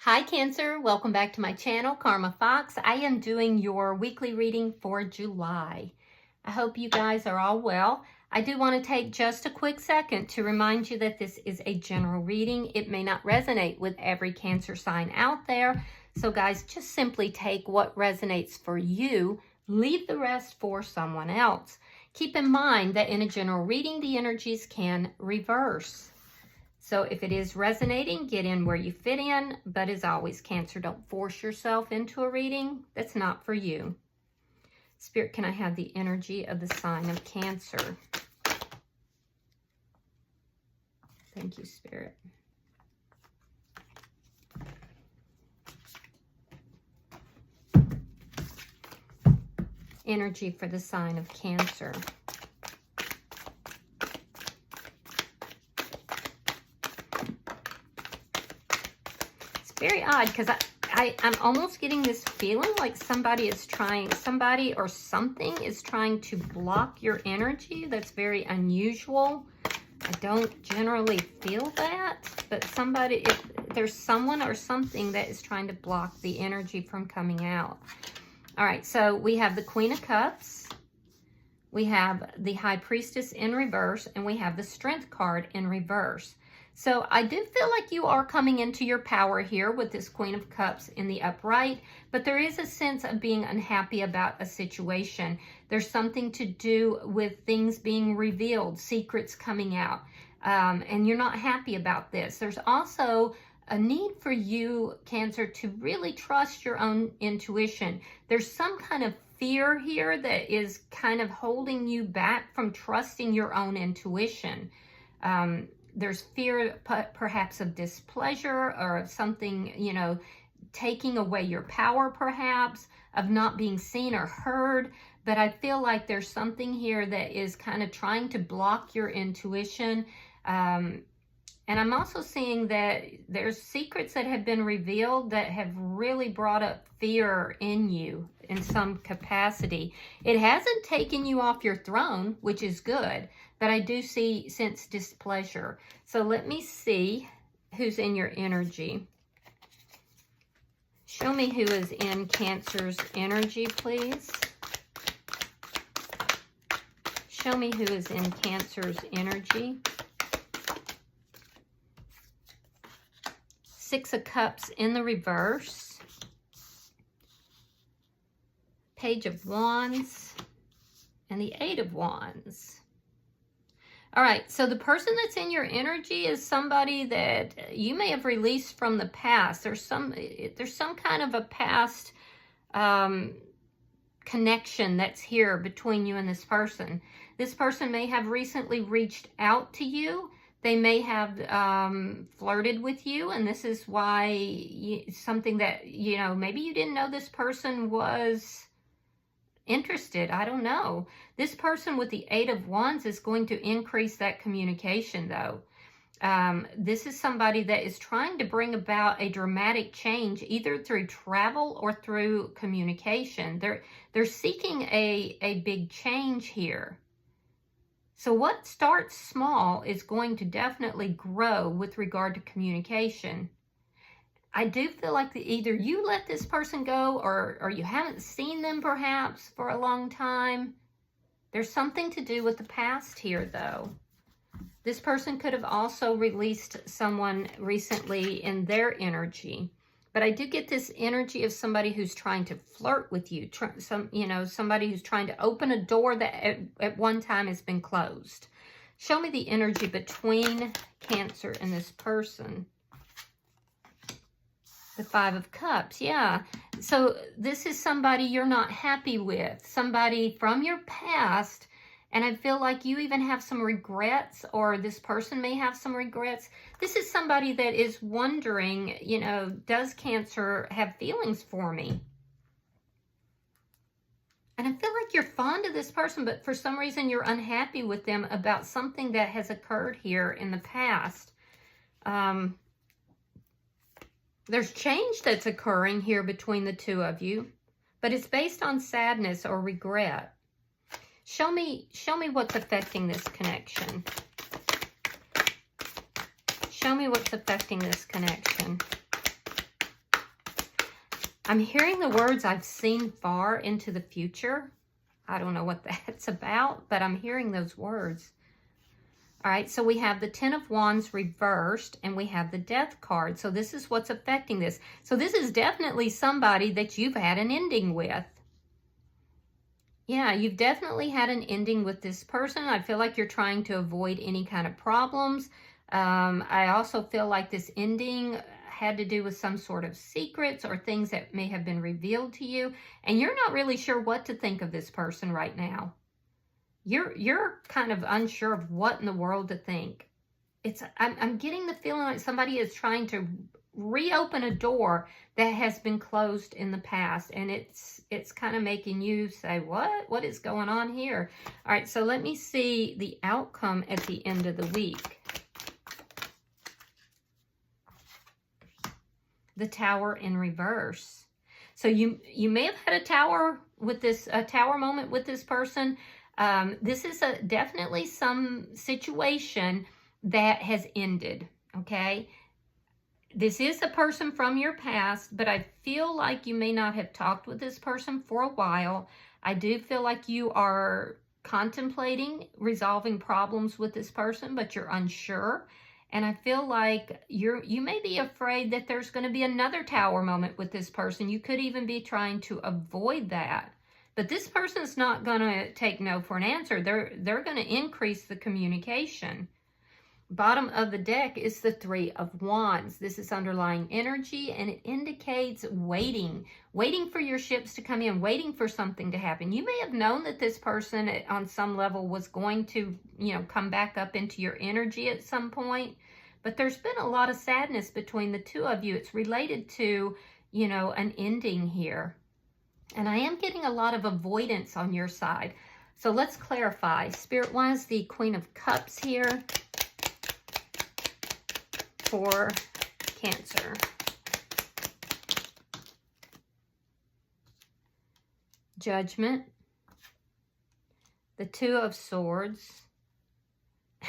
Hi Cancer, welcome back to my channel, Karma Fox. I am doing your weekly reading for July. I hope you guys are all well. I do want to take just a quick second to remind you that this is a general reading. It may not resonate with every Cancer sign out there. So guys, just simply take what resonates for you. Leave the rest for someone else. Keep in mind that in a general reading, the energies can reverse. So if it is resonating, get in where you fit in. But as always, Cancer, don't force yourself into a reading that's not for you. Spirit, can I have the energy of the sign of Cancer? Thank you, Spirit. Energy for the sign of Cancer. Very odd because I'm almost getting this feeling like somebody or something is trying to block your energy. That's very unusual. I don't generally feel that, but there's someone or something that is trying to block the energy from coming out. All right, so we have the Queen of Cups. We have the High Priestess in reverse, and we have the Strength card in reverse. So I do feel like you are coming into your power here with this Queen of Cups in the upright, but there is a sense of being unhappy about a situation. There's something to do with things being revealed, secrets coming out, and you're not happy about this. There's also a need for you, Cancer, to really trust your own intuition. There's some kind of fear here that is kind of holding you back from trusting your own intuition. There's fear perhaps of displeasure or of something, taking away your power perhaps, of not being seen or heard. But I feel like there's something here that is kind of trying to block your intuition. And I'm also seeing that there's secrets that have been revealed that have really brought up fear in you in some capacity. It hasn't taken you off your throne, which is good, but I do sense displeasure. So let me see who's in your energy. Show me who is in Cancer's energy, please. Show me who is in Cancer's energy. Six of Cups in the reverse. Page of Wands. And the Eight of Wands. All right, so the person that's in your energy is somebody that you may have released from the past. There's some kind of a past connection that's here between you and this person. This person may have recently reached out to you. They may have flirted with you, and this is why something that, maybe you didn't know this person was interested. I don't know. This person with the Eight of Wands is going to increase that communication, though. This is somebody that is trying to bring about a dramatic change, either through travel or through communication. They're seeking a big change here. So what starts small is going to definitely grow with regard to communication. I do feel like either you let this person go or you haven't seen them perhaps for a long time. There's something to do with the past here, though. This person could have also released someone recently in their energy. But I do get this energy of somebody who's trying to flirt with you. Somebody who's trying to open a door that at one time has been closed. Show me the energy between Cancer and this person. The Five of Cups, yeah. So this is somebody you're not happy with. Somebody from your past. And I feel like you even have some regrets, or this person may have some regrets. This is somebody that is wondering, does Cancer have feelings for me? And I feel like you're fond of this person, but for some reason you're unhappy with them about something that has occurred here in the past. There's change that's occurring here between the two of you, but it's based on sadness or regret. Show me what's affecting this connection. Show me what's affecting this connection. I'm hearing the words "I've seen far into the future." I don't know what that's about, but I'm hearing those words. All right, so we have the Ten of Wands reversed, and we have the Death card. So this is what's affecting this. So this is definitely somebody that you've had an ending with. Yeah, you've definitely had an ending with this person. I feel like you're trying to avoid any kind of problems. I also feel like this ending had to do with some sort of secrets or things that may have been revealed to you, and you're not really sure what to think of this person right now. You're kind of unsure of what in the world to think. I'm getting the feeling like somebody is trying to reopen a door that has been closed in the past, and it's kind of making you say, what is going on here? All right, so let me see the outcome at the end of the week. The Tower in reverse. So you may have had a tower moment with this person. This is definitely some situation that has ended, okay? This is a person from your past, but I feel like you may not have talked with this person for a while. I do feel like you are contemplating resolving problems with this person, but you're unsure. And I feel like you may be afraid that there's going to be another tower moment with this person. You could even be trying to avoid that. But this person's not going to take no for an answer. They're going to increase the communication. Bottom of the deck is the Three of Wands. This is underlying energy, and it indicates waiting for your ships to come in, waiting for something to happen. You may have known that this person on some level was going to, come back up into your energy at some point, but there's been a lot of sadness between the two of you. It's related to, an ending here. And I am getting a lot of avoidance on your side. So let's clarify. Spirit, why is the Queen of Cups here for Cancer? Judgment, the Two of Swords,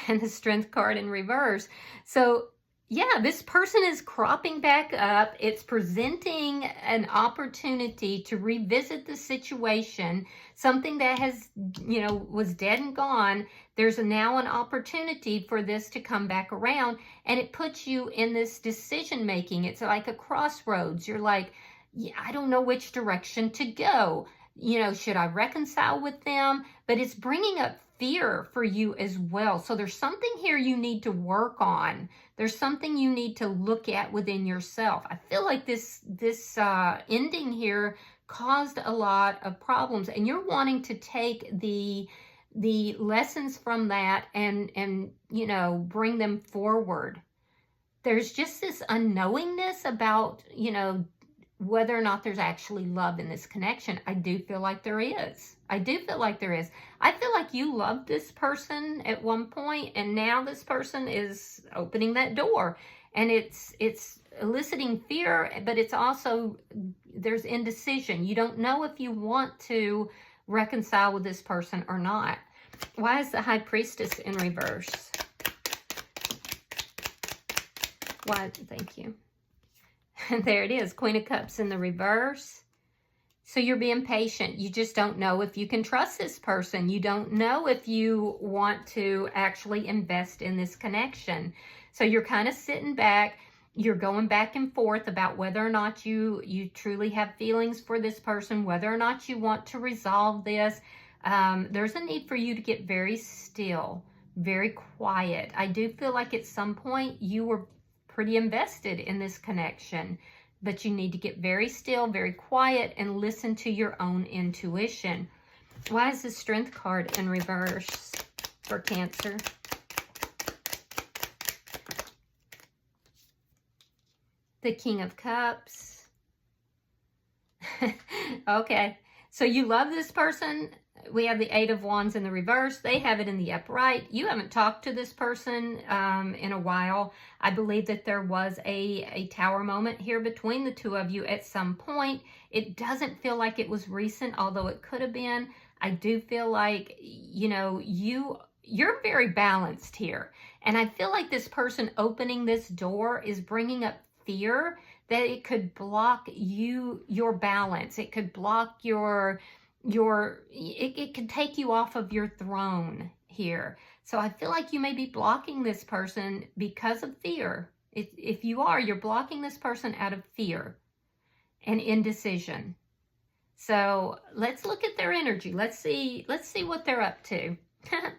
and the Strength card in reverse. So yeah, this person is cropping back up. It's presenting an opportunity to revisit the situation, something that has, was dead and gone. There's now an opportunity for this to come back around, and it puts you in this decision making. It's like a crossroads. You're like, yeah, I don't know which direction to go. Should I reconcile with them? But it's bringing up fear for you as well. So there's something here you need to work on. There's something you need to look at within yourself. I feel like this ending here caused a lot of problems, and you're wanting to take the lessons from that and bring them forward. There's just this unknowingness about, whether or not there's actually love in this connection. I do feel like there is. I feel like you loved this person at one point, and now this person is opening that door, and it's eliciting fear, but it's also, there's indecision. You don't know if you want to reconcile with this person or not. Why is the High Priestess in reverse? Why? Thank you. There it is, Queen of Cups in the reverse. So you're being patient. You just don't know if you can trust this person. You don't know if you want to actually invest in this connection. So you're kind of sitting back. You're going back and forth about whether or not you truly have feelings for this person, whether or not you want to resolve this. There's a need for you to get very still, very quiet. I do feel like at some point you were pretty invested in this connection, but you need to get very still, very quiet, and listen to your own intuition. Why is the Strength card in reverse for Cancer? The King of Cups. Okay, so you love this person. We have the Eight of Wands in the reverse. They have it in the upright. You haven't talked to this person in a while. I believe that there was a tower moment here between the two of you at some point. It doesn't feel like it was recent, although it could have been. I do feel like, you're very balanced here. And I feel like this person opening this door is bringing up fear that it could block your balance. It could block it could take you off of your throne here. So I feel like you may be blocking this person because of fear. If you are, you're blocking this person out of fear and indecision. So let's look at their energy. Let's see what they're up to.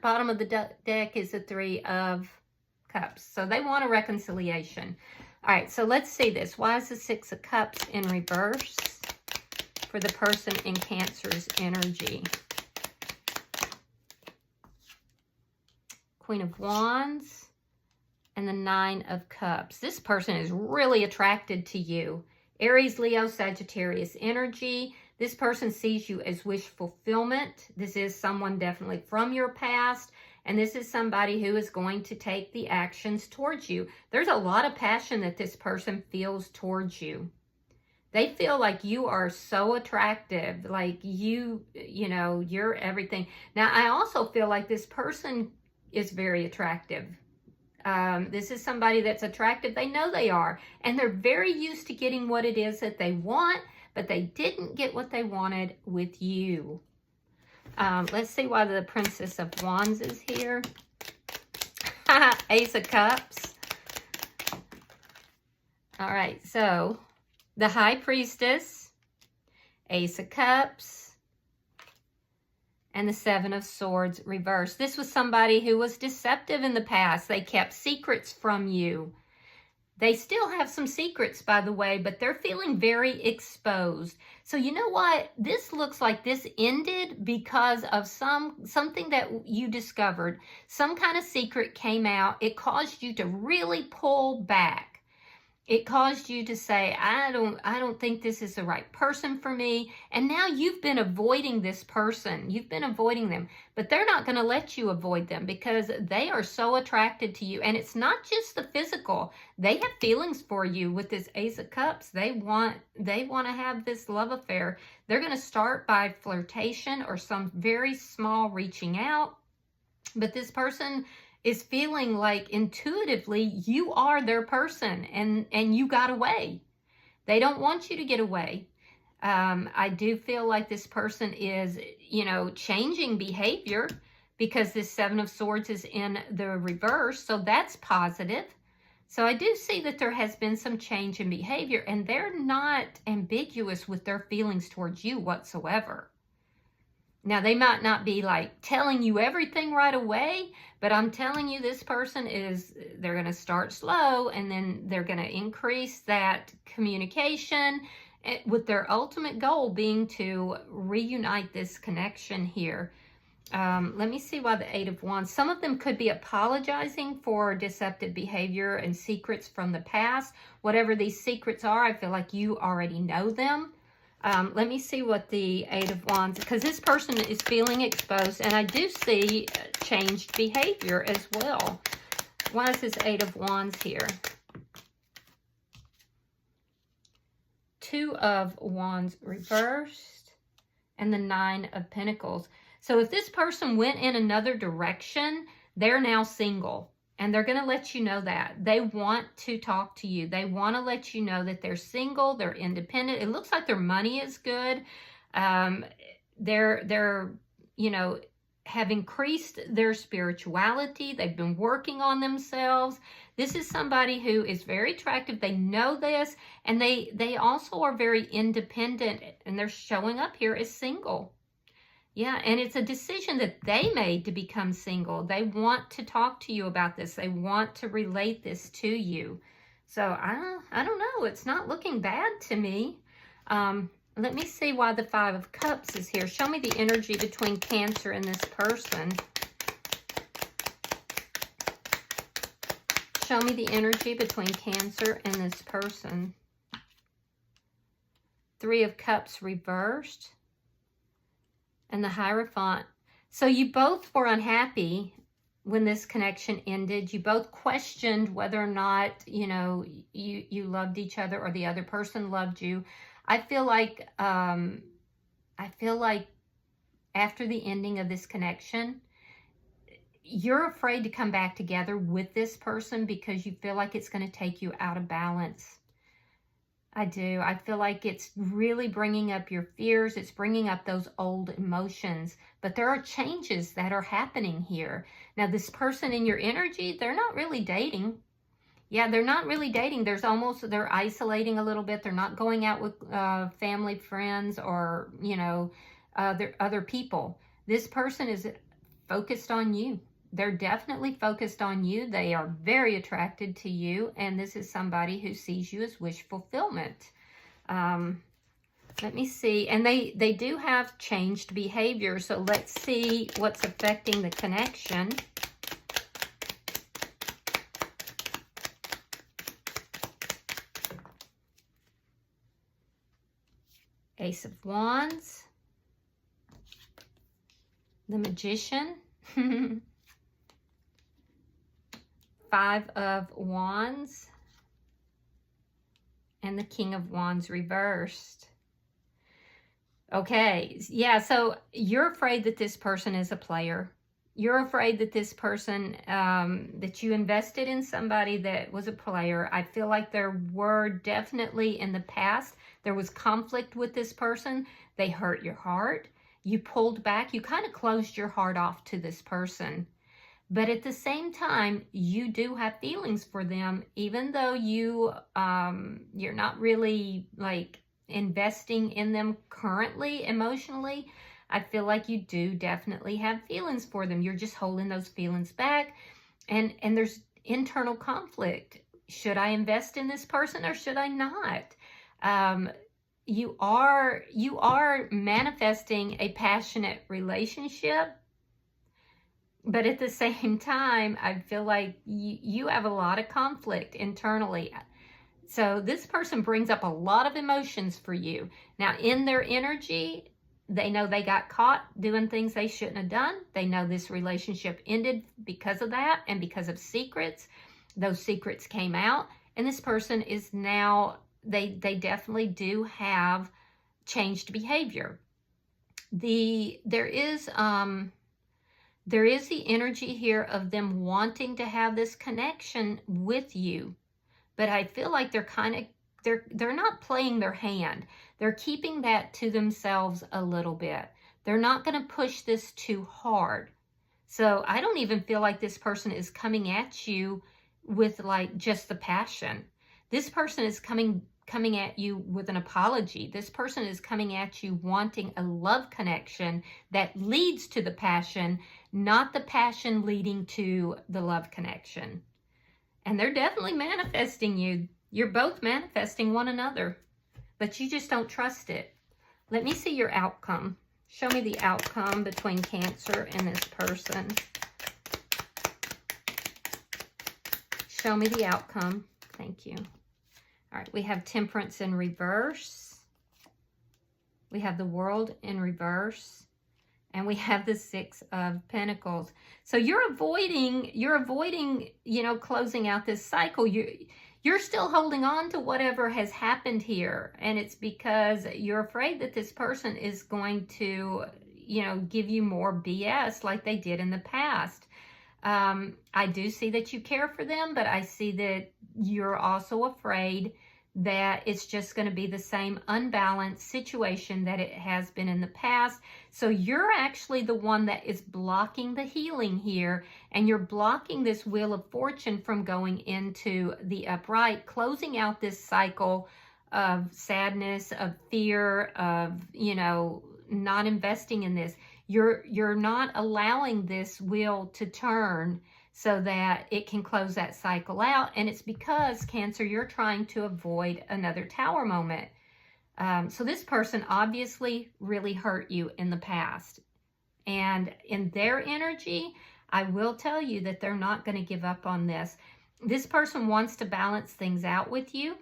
Bottom of the deck is the Three of Cups. So they want a reconciliation. All right, so let's see this. Why is the Six of Cups in reverse for the person in Cancer's energy? Queen of Wands and the Nine of Cups. This person is really attracted to you. Aries, Leo, Sagittarius energy. This person sees you as wish fulfillment. This is someone definitely from your past. And this is somebody who is going to take the actions towards you. There's a lot of passion that this person feels towards you. They feel like you are so attractive, like you're everything. Now, I also feel like this person is very attractive. This is somebody that's attractive. They know they are. And they're very used to getting what it is that they want, but they didn't get what they wanted with you. Let's see why the Princess of Wands is here. Ace of Cups. All right, so the High Priestess, Ace of Cups, and the Seven of Swords reversed. This was somebody who was deceptive in the past. They kept secrets from you. They still have some secrets, by the way, but they're feeling very exposed. So you know what? This looks like this ended because of something that you discovered. Some kind of secret came out. It caused you to really pull back. It caused you to say, I don't think this is the right person for me. And now you've been avoiding this person. You've been avoiding them. But they're not going to let you avoid them because they are so attracted to you. And it's not just the physical. They have feelings for you with this Ace of Cups. They want to have this love affair. They're going to start by flirtation or some very small reaching out. But this person is feeling like intuitively you are their person and you got away. They don't want you to get away. I do feel like this person is, changing behavior because this Seven of Swords is in the reverse. So that's positive. So I do see that there has been some change in behavior and they're not ambiguous with their feelings towards you whatsoever. Now, they might not be like telling you everything right away, but I'm telling you this person they're going to start slow and then they're going to increase that communication with their ultimate goal being to reunite this connection here. Let me see why the Eight of Wands. Some of them could be apologizing for deceptive behavior and secrets from the past. Whatever these secrets are, I feel like you already know them. Let me see what the Eight of Wands, because this person is feeling exposed, and I do see changed behavior as well. Why is this Eight of Wands here? Two of Wands reversed, and the Nine of Pentacles. So if this person went in another direction, they're now single. And they're going to let you know that. They want to talk to you. They want to let you know that they're single, they're independent. It looks like their money is good. They're have increased their spirituality. They've been working on themselves. This is somebody who is very attractive. They know this. And they also are very independent. And they're showing up here as single. Yeah, and it's a decision that they made to become single. They want to talk to you about this. They want to relate this to you. So, I don't know. It's not looking bad to me. Let me see why the Five of Cups is here. Show me the energy between Cancer and this person. Show me the energy between Cancer and this person. Three of Cups reversed. And the Hierophant. So you both were unhappy when this connection ended. You both questioned whether or not, you loved each other or the other person loved you. I feel like after the ending of this connection, you're afraid to come back together with this person because you feel like it's going to take you out of balance. I do. I feel like it's really bringing up your fears. It's bringing up those old emotions. But there are changes that are happening here. Now, this person in your energy, they're not really dating. Yeah, they're not really dating. They're isolating a little bit. They're not going out with family, friends, or, other people. This person is focused on you. They're definitely focused on you. They are very attracted to you, and this is somebody who sees you as wish fulfillment. Let me see. And they do have changed behavior, so let's see what's affecting the connection. Ace of Wands, the Magician, Five of Wands, and the King of Wands reversed. Okay, yeah, so you're afraid that this person is a player. You're afraid that this person, that you invested in somebody that was a player. I feel like there were definitely in the past, there was conflict with this person. They hurt your heart. You pulled back. You kind of closed your heart off to this person. But at the same time, you do have feelings for them, even though you're not really like investing in them currently emotionally. I feel like you do definitely have feelings for them. You're just holding those feelings back, and there's internal conflict. Should I invest in this person or should I not? You are manifesting a passionate relationship. But at the same time, I feel like you have a lot of conflict internally. So this person brings up a lot of emotions for you. Now, in their energy, they know they got caught doing things they shouldn't have done. They know this relationship ended because of that and because of secrets. Those secrets came out. And this person is now, they definitely do have changed behavior. There is the energy here of them wanting to have this connection with you, but I feel like they're not playing their hand. They're keeping that to themselves a little bit. They're not going to push this too hard. So I don't even feel like this person is coming at you with like just the passion. This person is coming at you with an apology. This person is coming at you wanting a love connection that leads to the passion, not the passion leading to the love connection. And they're definitely manifesting you. You're both manifesting one another, but you just don't trust it. Let me see your outcome. Show me the outcome between Cancer and this person. Show me the outcome. Thank you. All right, we have Temperance in reverse. We have the World in reverse. And we have the Six of Pentacles. So you're avoiding, closing out this cycle. You're still holding on to whatever has happened here. And it's because you're afraid that this person is going to, give you more BS like they did in the past. I do see that you care for them, but I see that you're also afraid that it's just going to be the same unbalanced situation that it has been in the past. So you're actually the one that is blocking the healing here, and you're blocking this Wheel of Fortune from going into the upright, closing out this cycle of sadness, of fear, of, not investing in this. You're not allowing this wheel to turn so that it can close that cycle out. And it's because, Cancer, you're trying to avoid another Tower moment. So this person obviously really hurt you in the past. And in their energy, I will tell you that they're not going to give up on this. This person wants to balance things out with you.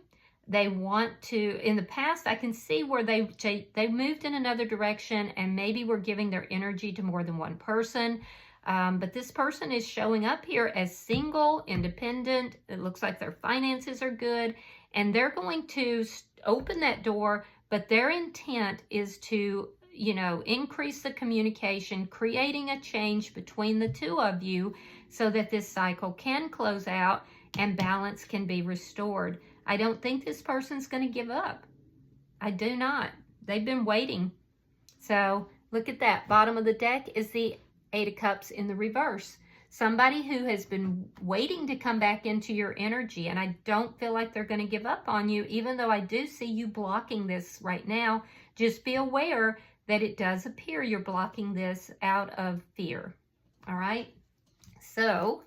They want to, in the past, I can see where they moved in another direction and maybe were giving their energy to more than one person. But this person is showing up here as single, independent. It looks like their finances are good, and they're going to open that door, but their intent is to, increase the communication, creating a change between the two of you so that this cycle can close out and balance can be restored. I don't think this person's going to give up. I do not. They've been waiting. So look at that. Bottom of the deck is the Eight of Cups in the reverse. Somebody who has been waiting to come back into your energy, and I don't feel like they're going to give up on you, even though I do see you blocking this right now. Just be aware that it does appear you're blocking this out of fear. All right? So,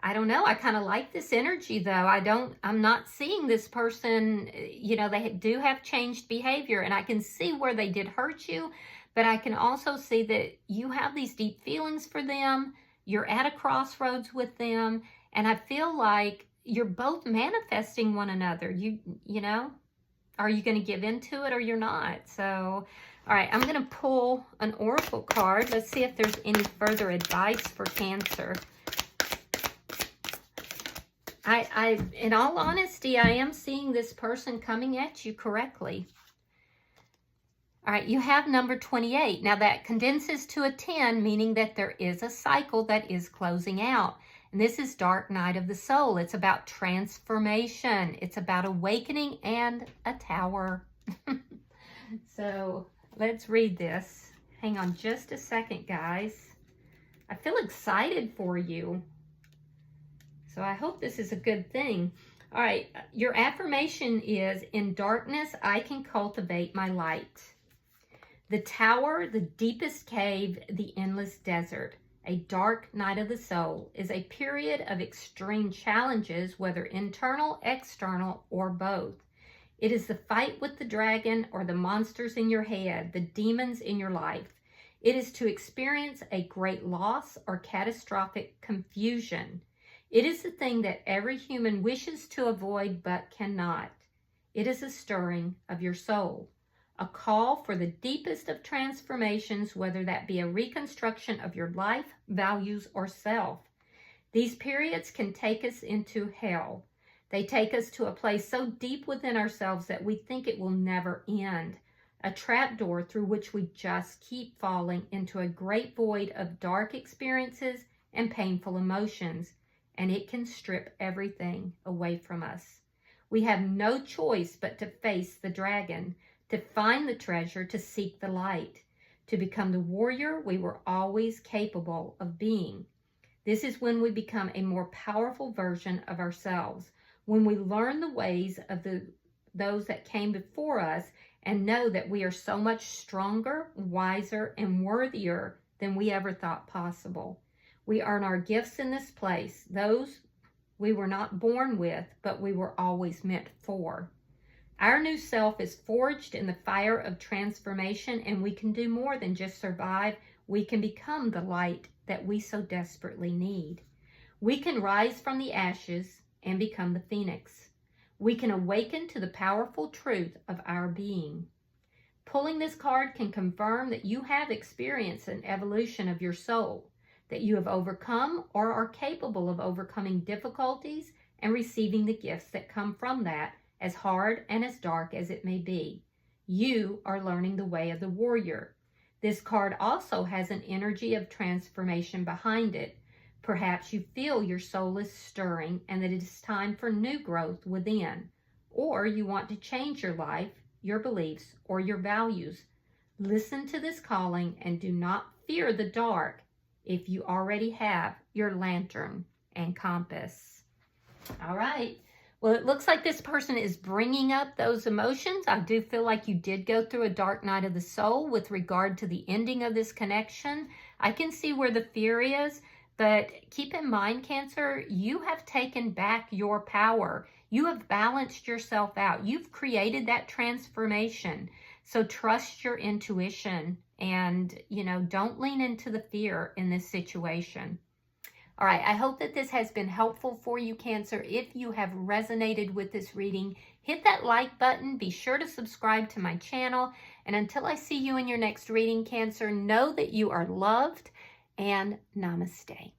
I don't know. I kind of like this energy, though. I'm not seeing this person, you know, they do have changed behavior, and I can see where they did hurt you. But I can also see that you have these deep feelings for them. You're at a crossroads with them. And I feel like you're both manifesting one another. You know, are you going to give into it or you're not? So, all right, I'm going to pull an oracle card. Let's see if there's any further advice for Cancer. In all honesty, I am seeing this person coming at you correctly. All right, you have number 28. Now that condenses to a 10, meaning that there is a cycle that is closing out. And this is Dark Night of the Soul. It's about transformation. It's about awakening and a tower. So let's read this. Hang on just a second, guys. I feel excited for you. So I hope this is a good thing. All right, your affirmation is, in darkness, I can cultivate my light. The tower, the deepest cave, the endless desert. A dark night of the soul is a period of extreme challenges, whether internal, external, or both. It is the fight with the dragon or the monsters in your head, the demons in your life. It is to experience a great loss or catastrophic confusion. It is the thing that every human wishes to avoid but cannot. It is a stirring of your soul. A call for the deepest of transformations, whether that be a reconstruction of your life, values, or self. These periods can take us into hell. They take us to a place so deep within ourselves that we think it will never end. A trapdoor through which we just keep falling into a great void of dark experiences and painful emotions, and it can strip everything away from us. We have no choice but to face the dragon, to find the treasure, to seek the light, to become the warrior we were always capable of being. This is when we become a more powerful version of ourselves, when we learn the ways of those that came before us and know that we are so much stronger, wiser, and worthier than we ever thought possible. We earn our gifts in this place, those we were not born with, but we were always meant for. Our new self is forged in the fire of transformation, and we can do more than just survive. We can become the light that we so desperately need. We can rise from the ashes and become the phoenix. We can awaken to the powerful truth of our being. Pulling this card can confirm that you have experienced an evolution of your soul, that you have overcome or are capable of overcoming difficulties and receiving the gifts that come from that, as hard and as dark as it may be. You are learning the way of the warrior. This card also has an energy of transformation behind it. Perhaps you feel your soul is stirring and that it is time for new growth within. Or you want to change your life, your beliefs, or your values. Listen to this calling and do not fear the dark if you already have your lantern and compass. All right. Well, it looks like this person is bringing up those emotions. I do feel like you did go through a dark night of the soul with regard to the ending of this connection. I can see where the fear is, but keep in mind, Cancer, you have taken back your power. You have balanced yourself out. You've created that transformation. So trust your intuition and, don't lean into the fear in this situation. All right, I hope that this has been helpful for you, Cancer. If you have resonated with this reading, hit that like button. Be sure to subscribe to my channel. And until I see you in your next reading, Cancer, know that you are loved, and namaste.